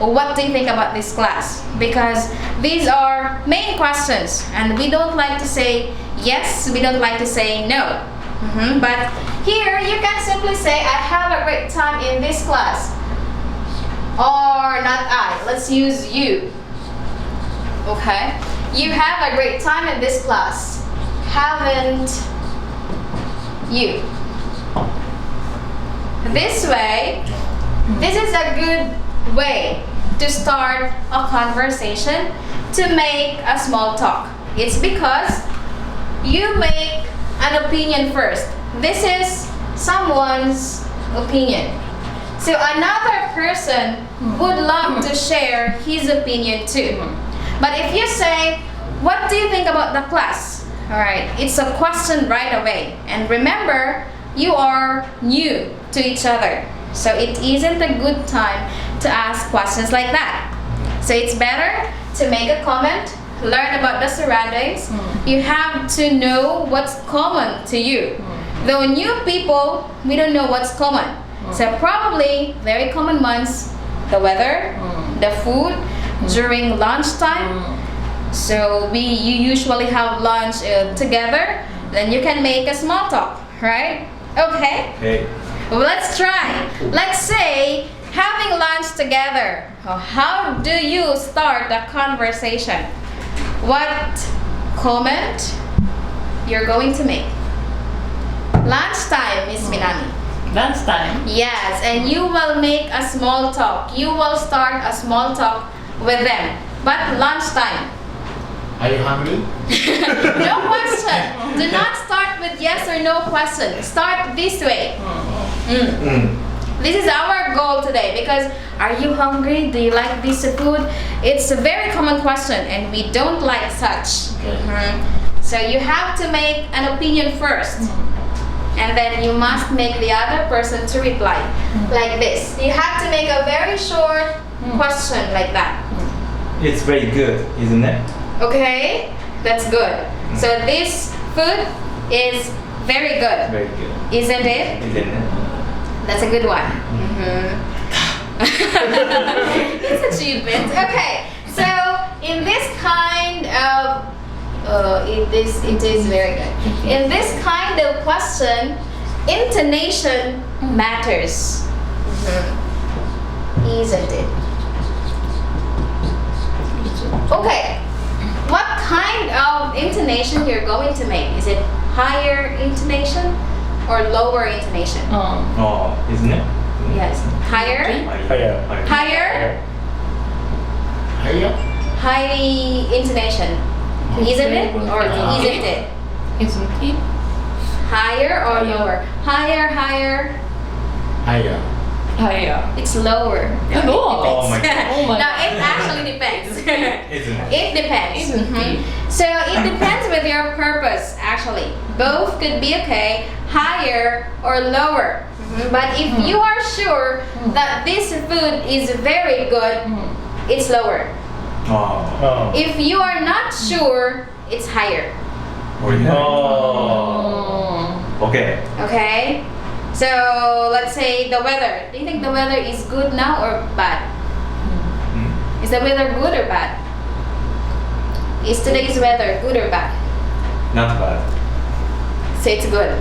what do you think about this class? Because these are main questions and we don't like to say yes, we don't like to say no. But here you can simply say, I have a great time in this class. Or not I, let's use you. Okay? You have a great time in this class. Haven't you? This way, this is a good way to start a conversation, to make a small talk. It's because you make an opinion first. This is someone's opinion. So another person would love to share his opinion too. But if you say, what do you think about the class? Alright, it's a question right away. And remember, you are new to each other. So it isn't a good time to ask questions like that. So it's better to make a comment, learn about the surroundings. You have to know what's common to you. Though new people, we don't know what's common. So probably very common ones, the weather, the food, during lunchtime. So you usually have lunch together. Then you can make a small talk, right? Okay. Well, let's try. Let's say having lunch together. How do you start a conversation? What comment you're going to make? Lunchtime, Miss Minami. Lunchtime? Yes, and you will make a small talk. You will start a small talk with them. But lunchtime. Are you hungry? No question. Do not start with yes or no question. Start this way. This is our goal today because are you hungry? Do you like this food? It's a very common question and we don't like such. So you have to make an opinion first. And then you must make the other person to reply like this. You have to make a very short question like that. It's very good, isn't it? Okay, that's good. So this food is very good. Very good. Isn't it? Isn't it? That's a good one. It's achievement. Okay, so in this kind of it is very good. In this kind of question, intonation matters. Isn't it? Okay. What kind of intonation you're going to make? Is it higher intonation or lower intonation? Isn't it? Yes. Higher? Higher? High intonation. Isn't it? Or isn't it? Isn't it? Higher or lower? Higher. Higher. It's lower. Oh my God. No, it actually depends. Isn't it? It depends. Isn't it? So it depends with your purpose actually. Both could be okay, higher or lower. But if you are sure that this food is very good, it's lower. If you are not sure, it's higher. Okay. Okay? So let's say the weather. Do you think the weather is good now or bad? Is the weather good or bad? Is today's weather good or bad? Not bad. So it's good.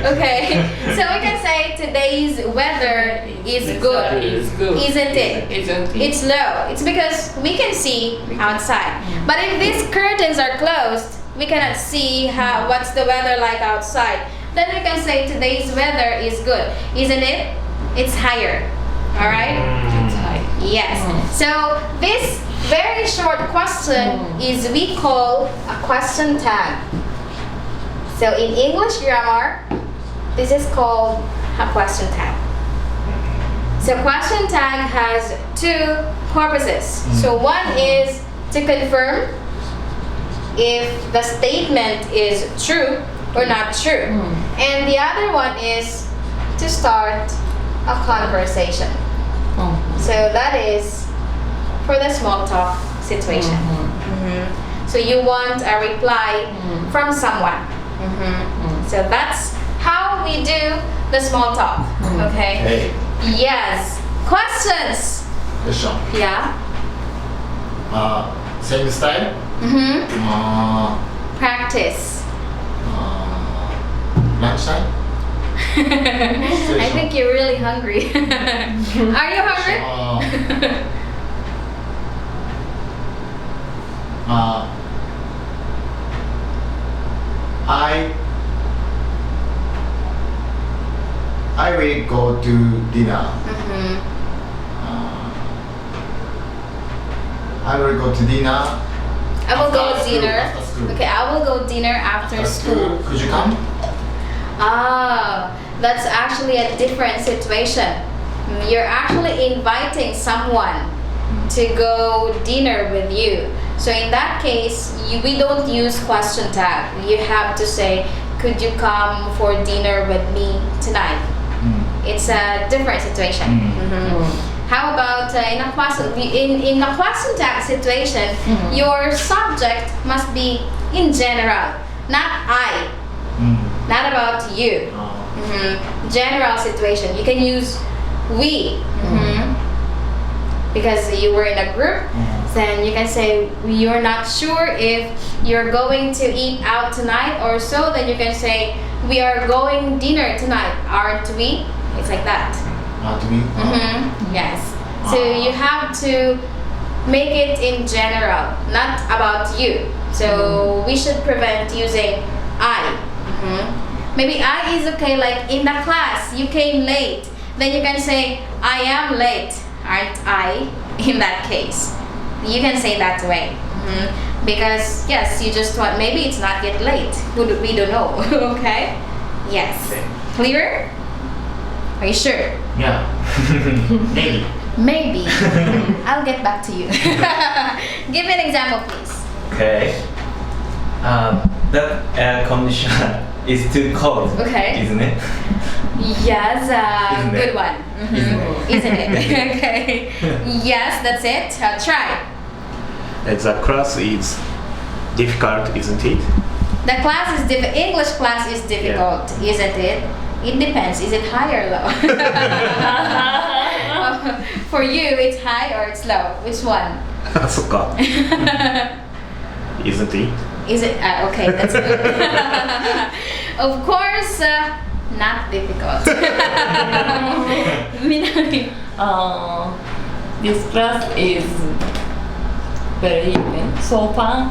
Okay. So we can say today's weather is good. Isn't it? Isn't it? It's low. It's because we can see outside. But if these curtains are closed, we cannot see what's the weather like outside. Then we can say today's weather is good. Isn't it? It's higher. Alright? It's high. Yes. So this very short question is we call a question tag. So in English grammar, this is called a question tag. So question tag has two purposes. So one is to confirm if the statement is true or not true. And the other one is to start a conversation. So that is for the small talk situation. So you want a reply from someone. So that's how we do the small talk. Okay? Yes. Questions. Question. Yeah. Same style. Practice. Lunchtime. I think you're really hungry. Are you hungry? I will go to dinner. I will go to dinner. I will go After dinner. school, after school. Okay, I will go dinner after school. Could you come? Ah, that's actually a different situation. You're actually inviting someone to go dinner with you. So in that case, we don't use question tag. You have to say, could you come for dinner with me tonight? It's a different situation. How about in a question tag situation, your subject must be in general, not I, not about you. General situation. You can use we because you were in a group. Then you can say you're not sure if you're going to eat out tonight or so. Then you can say we are going dinner tonight, aren't we? It's like that. To me? Yes. So you have to make it in general, not about you. So we should prevent using I. Maybe I is okay, like in the class, you came late. Then you can say, I am late, aren't I? In that case. You can say that way. Because, yes, you just want, maybe it's not yet late. We don't know, okay? Yes. Clear? Are you sure? Yeah. Maybe. Maybe. I'll get back to you. Give me an example, please. Okay. That air conditioner is too cold. Okay. Isn't it? Yes, Isn't good it? one. Isn't it? Isn't it? Okay. Yes, that's it. Try. The class is difficult, isn't it? The class is English class is difficult, isn't it? It depends. Is it high or low? For you, it's high or it's low? Which one? そっか。Isn't it? Is it okay? That's good. Of course, not difficult. Minami. This class is very evening, so fun,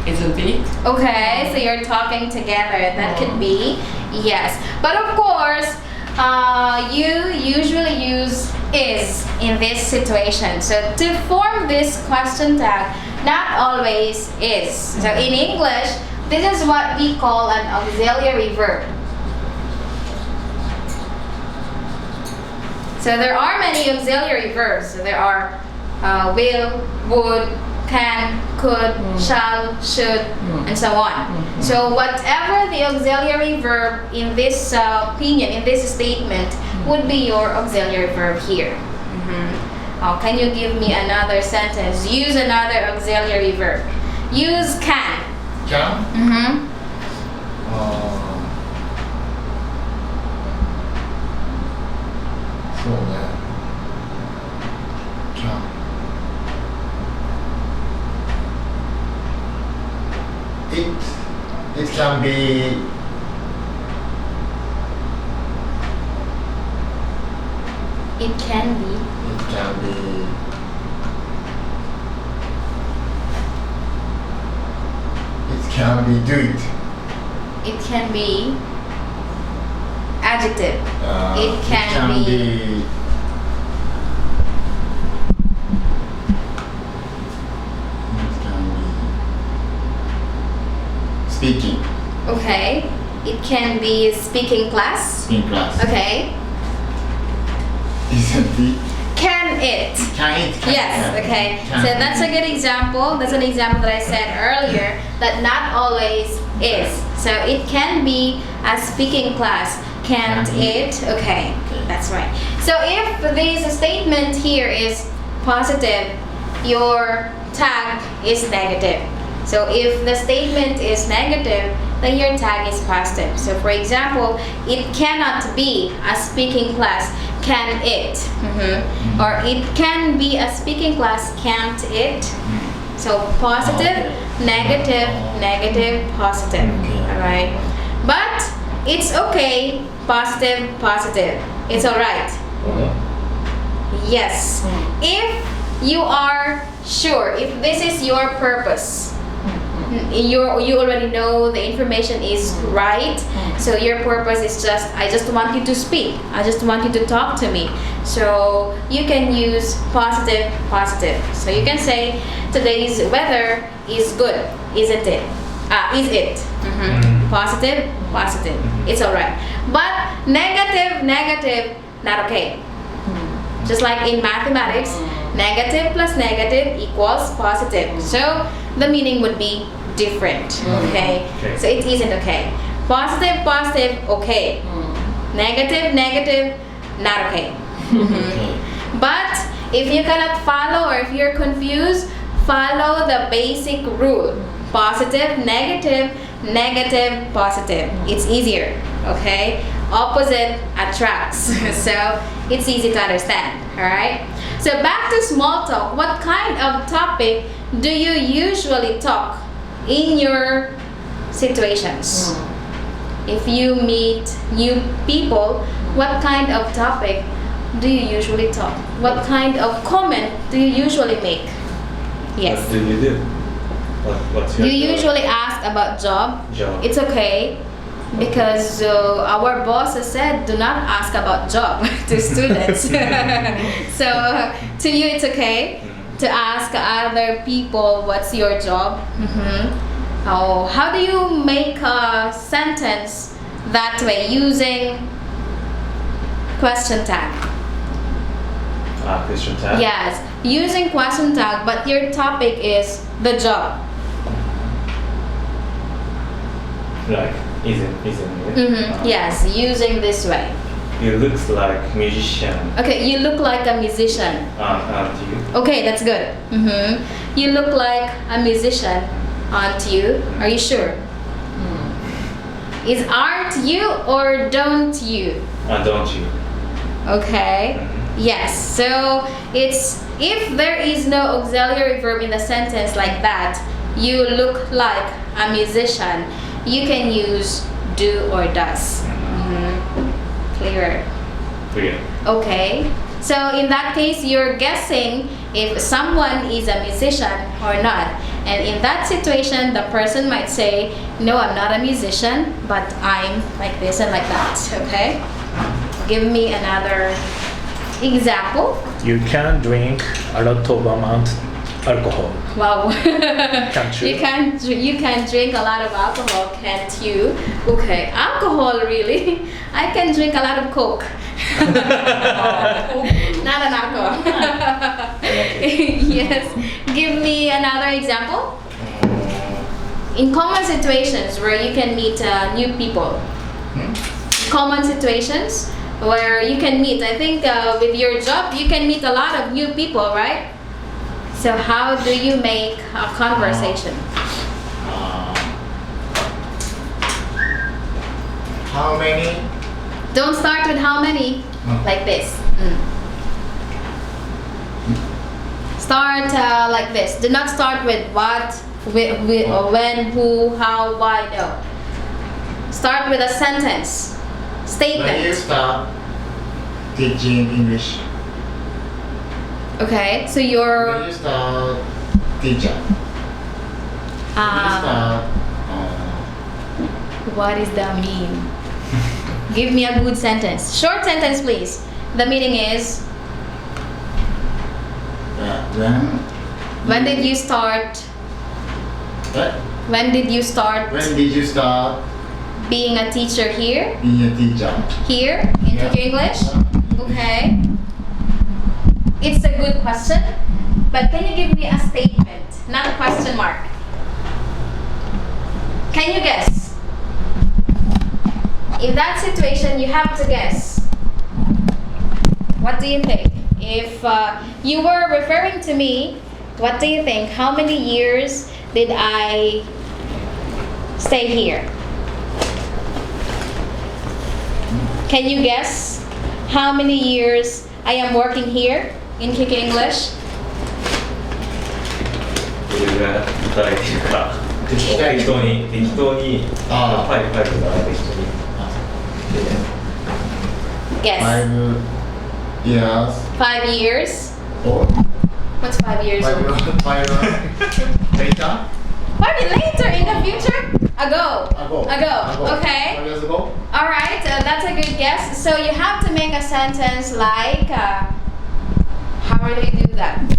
isn't it? Okay, so you're talking together. That could be yes, but of course, you usually use is in this situation. So to form this question tag, not always is. So in English, this is what we call an auxiliary verb. So there are many auxiliary verbs. So there are will, would, can, could, shall, should, and so on. So whatever the auxiliary verb in this opinion, in this statement, would be your auxiliary verb here. Oh, can you give me another sentence? Use another auxiliary verb. Use can. Can? So can. It can be It can be. it can be it can be do it. It can be adjective. It can be it can be speaking Okay. It can be speaking class. in class. Okay. Isn't it? Can it? Can it? Can Yes, it, okay. can So it. that's a good example. That's an example that I said earlier that not always is. So it can be a speaking class. Can't it? Okay, that's right. So if this statement here is positive, your tag is negative. So if the statement is negative, then your tag is positive. So for example, it cannot be a speaking class. can it. Or it can be a speaking class, can't it? So positive, negative, negative, positive. Alright. But it's okay, positive, positive. It's alright. Yes. If you are sure, if this is your purpose, you already know the information is right, so your purpose is just, I just want you to speak, I just want you to talk to me, so you can use positive, positive. So you can say today's weather is good, isn't it? Is it? Positive, positive. It's alright. But negative, negative, not okay. Just like in mathematics, negative plus negative equals positive. So the meaning would be different. Okay? So it isn't okay. Positive, positive, okay. Negative, negative, not okay. But if you cannot follow or if you're confused, follow the basic rule. Positive, negative, negative, positive. It's easier. Okay? Opposite attracts. So it's easy to understand. Alright? So back to small talk. What kind of topic do you usually talk in your situations? If you meet new people, what kind of topic do you usually talk? What kind of comment do you usually make? Yes. What do you do? What's your You usually ask about job. Job. It's okay because our boss has said do not ask about job to students. So to you it's okay to ask other people what's your job. Oh, how do you make a sentence that way using question tag? Question tag? Yes, using question tag, but your topic is the job. Like, isn't it? Yes, using this way. You looks like musician. Okay, you look like a musician. Aren't you? Okay, that's good. You look like a musician, aren't you? Are you sure? Is aren't you or don't you? Don't you? Okay. Yes. So it's if there is no auxiliary verb in the sentence like that, you look like a musician, you can use do or does. Clearer. Clear. Okay. So in that case, you're guessing if someone is a musician or not. And in that situation, the person might say, no, I'm not a musician, but I'm like this and like that. Okay? Give me another example. You can drink a lot of amount alcohol. Wow. Can't you? You can drink a lot of alcohol, can't you? Okay. Alcohol, really? I can drink a lot of Coke. Not an alcohol. Yes. Give me another example. In common situations where you can meet new people. Common situations where you can meet. I think with your job, you can meet a lot of new people, right? So how do you make a conversation? How many? Don't start with how many, like this. Start like this. Do not start with what, with, or when, who, how, why, no. Start with a sentence, When you statement. start teaching English? Okay, so When you're you start teacher? When you start what does that mean? Give me a good sentence. Short sentence, please. The meaning is, when did you start? What? When did you start When did you start being a teacher here? being a teacher? Here in Yeah. Teach English? Okay. It's a good question, but can you give me a statement, not a question mark? Can you guess? In that situation, you have to guess. What do you think? If you were referring to me, what do you think? How many years did I stay here? Can you guess how many years I am working here in QQ English? どれぐらい働いてるか適当にあーファイルとか適当に Guess. 5 years. 5 years. Or What's 5 years? 5 years later. 5 years later in the future? Ago. Ago. Okay. 5 years ago. All right. That's a good guess. So you have to make a sentence like, how do you do that?